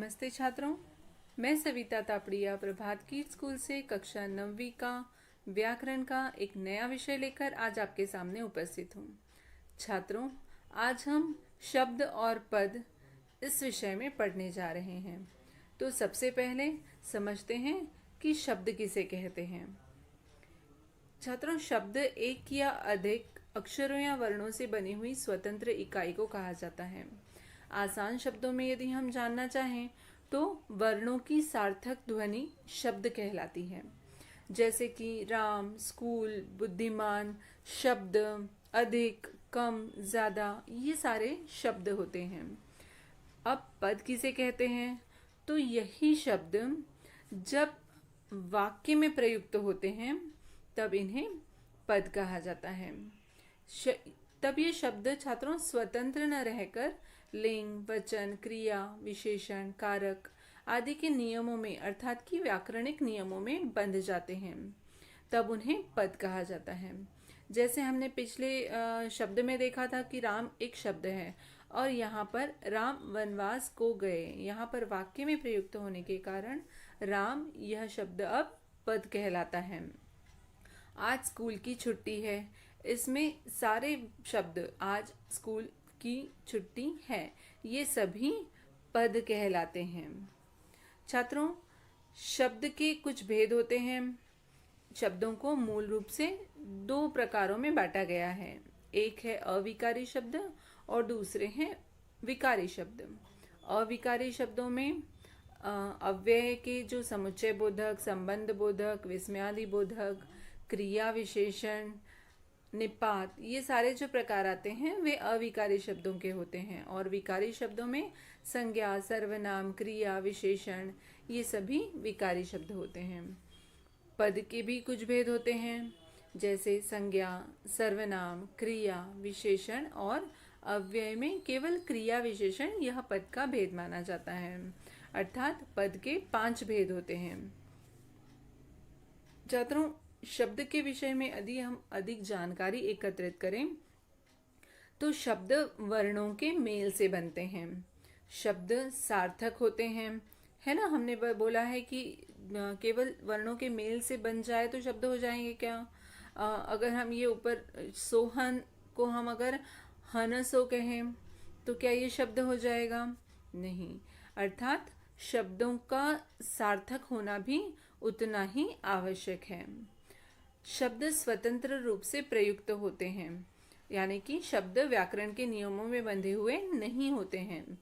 नमस्ते छात्रों, मैं सविता तापड़िया प्रभात की स्कूल से कक्षा 9वीं का व्याकरण का एक नया विषय लेकर आज आपके सामने उपस्थित हूँ। छात्रों, आज हम शब्द और पद इस विषय में पढ़ने जा रहे हैं। तो सबसे पहले समझते हैं कि शब्द किसे कहते हैं। छात्रों, शब्द एक या अधिक अक्षरों या वर्णों से बनी हुई स्वतंत्र इकाई को कहा जाता है। आसान शब्दों में यदि हम जानना चाहें तो वर्णों की सार्थक ध्वनि शब्द कहलाती है, जैसे कि राम, स्कूल, बुद्धिमान, शब्द, अधिक, कम, ज़्यादा, ये सारे शब्द होते हैं। अब पद किसे कहते हैं? तो यही शब्द जब वाक्य में प्रयुक्त होते हैं तब इन्हें पद कहा जाता है। तब ये शब्द छात्रों स्वतंत्र न रहकर लिंग, वचन, क्रिया, विशेषण, कारक आदि के नियमों में अर्थात कि व्याकरणिक नियमों में बंध जाते हैं, तब उन्हें पद कहा जाता है। जैसे हमने पिछले शब्द में देखा था कि राम एक शब्द है और यहाँ पर राम वनवास को गए, यहाँ पर वाक्य में प्रयुक्त होने के कारण राम यह शब्द अब पद कहलाता है। आज स्कूल की छुट्टी है, इसमें सारे शब्द आज स्कूल की छुट्टी है, ये सभी पद कहलाते हैं। छात्रों, शब्द के कुछ भेद होते हैं। शब्दों को मूल रूप से दो प्रकारों में बांटा गया है। एक है अविकारी शब्द और दूसरे हैं विकारी शब्द। अविकारी शब्दों में अव्यय के जो समुच्चय बोधक, संबंध बोधक, विस्मयादि बोधक, क्रिया विशेषण, निपात, ये सारे जो प्रकार आते हैं वे अविकारी शब्दों के होते हैं। और विकारी शब्दों में संज्ञा, सर्वनाम, क्रिया, विशेषण, ये सभी विकारी शब्द होते हैं। पद के भी कुछ भेद होते हैं, जैसे संज्ञा, सर्वनाम, क्रिया, विशेषण और अव्यय में केवल क्रिया विशेषण यह पद का भेद माना जाता है। अर्थात पद के 5 भेद होते हैं। छात्रों, शब्द के विषय में यदि हम अधिक जानकारी एकत्रित करें तो शब्द वर्णों के मेल से बनते हैं। शब्द सार्थक होते हैं, है ना। हमने बोला है कि केवल वर्णों के मेल से बन जाए तो शब्द हो जाएंगे क्या? अगर हम ये ऊपर सोहन को हम अगर हनसो कहें तो क्या ये शब्द हो जाएगा? नहीं। अर्थात शब्दों का सार्थक होना भी उतना ही आवश्यक है। शब्द स्वतंत्र रूप से प्रयुक्त होते हैं, यानी कि शब्द व्याकरण के नियमों में बंधे हुए नहीं होते हैं।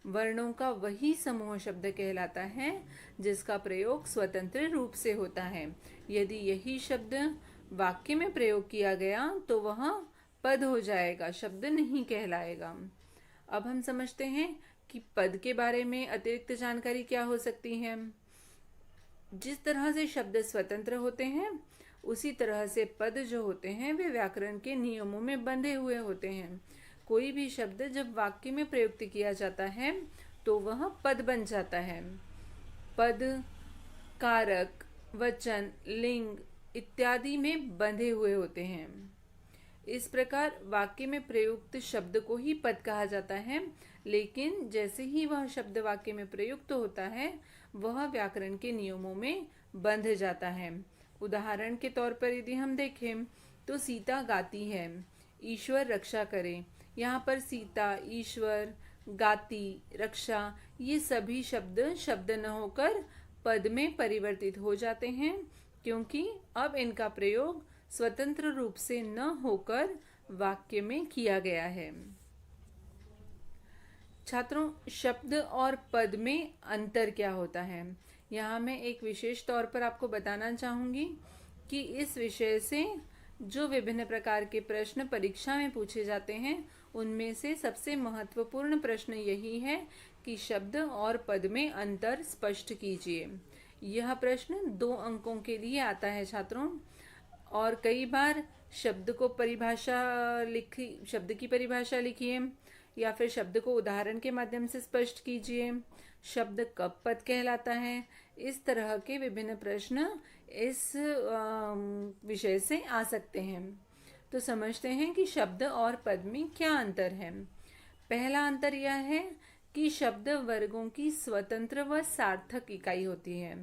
वर्णों का वही समूह शब्द कहलाता है जिसका प्रयोग स्वतंत्र रूप से होता है। यदि यही शब्द वाक्य में प्रयोग किया गया तो वह पद हो जाएगा, शब्द नहीं कहलाएगा। अब हम समझते हैं कि पद के बारे में अतिरिक्त जानकारी क्या हो सकती है। जिस तरह से शब्द स्वतंत्र होते हैं उसी तरह से पद जो होते हैं वे व्याकरण के नियमों में बंधे हुए होते हैं। कोई भी शब्द जब वाक्य में प्रयुक्त किया जाता है तो वह पद बन जाता है। पद कारक, वचन, लिंग इत्यादि में बंधे हुए होते हैं। इस प्रकार वाक्य में प्रयुक्त शब्द को ही पद कहा जाता है, लेकिन जैसे ही वह शब्द वाक्य में प्रयुक्त होता है वह व्याकरण के नियमों में बंध जाता है। उदाहरण के तौर पर यदि हम देखें तो सीता गाती है, ईश्वर रक्षा करे। यहाँ पर सीता, ईश्वर, गाती, रक्षा, ये सभी शब्द शब्द न होकर पद में परिवर्तित हो जाते हैं, क्योंकि अब इनका प्रयोग स्वतंत्र रूप से न होकर वाक्य में किया गया है। छात्रों, शब्द और पद में अंतर क्या होता है? यहाँ मैं एक विशेष तौर पर आपको बताना चाहूँगी कि इस विषय से जो विभिन्न प्रकार के प्रश्न परीक्षा में पूछे जाते हैं उनमें से सबसे महत्वपूर्ण प्रश्न यही है कि शब्द और पद में अंतर स्पष्ट कीजिए। यह प्रश्न 2 अंकों के लिए आता है छात्रों। और कई बार शब्द की परिभाषा लिखिए या फिर शब्द को उदाहरण के माध्यम से स्पष्ट कीजिए। शब्द कब पद कहलाता है? इस तरह के विभिन्न प्रश्न इस विषय से आ सकते हैं। तो समझते हैं कि शब्द और पद में क्या अंतर है। पहला अंतर यह है कि शब्द वर्गों की स्वतंत्र व सार्थक इकाई होती है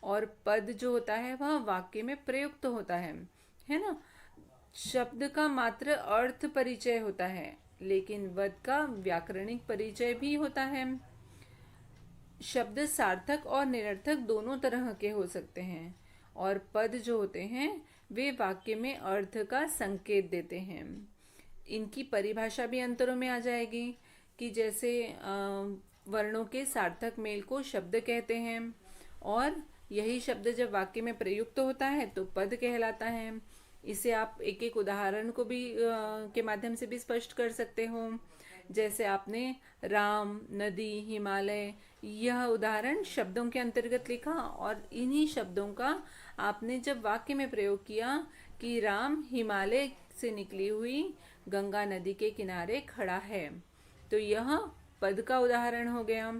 और पद जो होता है वह वाक्य में प्रयुक्त होता है ना। शब्द का मात्र अर्थ परिचय होता है, लेकिन पद का व्याकरणिक परिचय भी होता है। शब्द सार्थक और निरर्थक दोनों तरह के हो सकते हैं और पद जो होते हैं वे वाक्य में अर्थ का संकेत देते हैं। इनकी परिभाषा भी अंतरों में आ जाएगी कि जैसे वर्णों के सार्थक मेल को शब्द कहते हैं और यही शब्द जब वाक्य में प्रयुक्त होता है तो पद कहलाता है। इसे आप एक एक उदाहरण को भी के माध्यम से भी स्पष्ट कर सकते हो। जैसे आपने राम, नदी, हिमालय, यह उदाहरण शब्दों के अंतर्गत लिखा और इन्हीं शब्दों का आपने जब वाक्य में प्रयोग किया कि राम हिमालय से निकली हुई गंगा नदी के किनारे खड़ा है, तो यह पद का उदाहरण हो गया।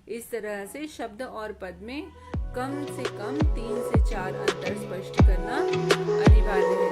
इस तरह से शब्द और पद में कम से कम 3 से 4 अंतर स्पष्ट करना अनिवार्य है।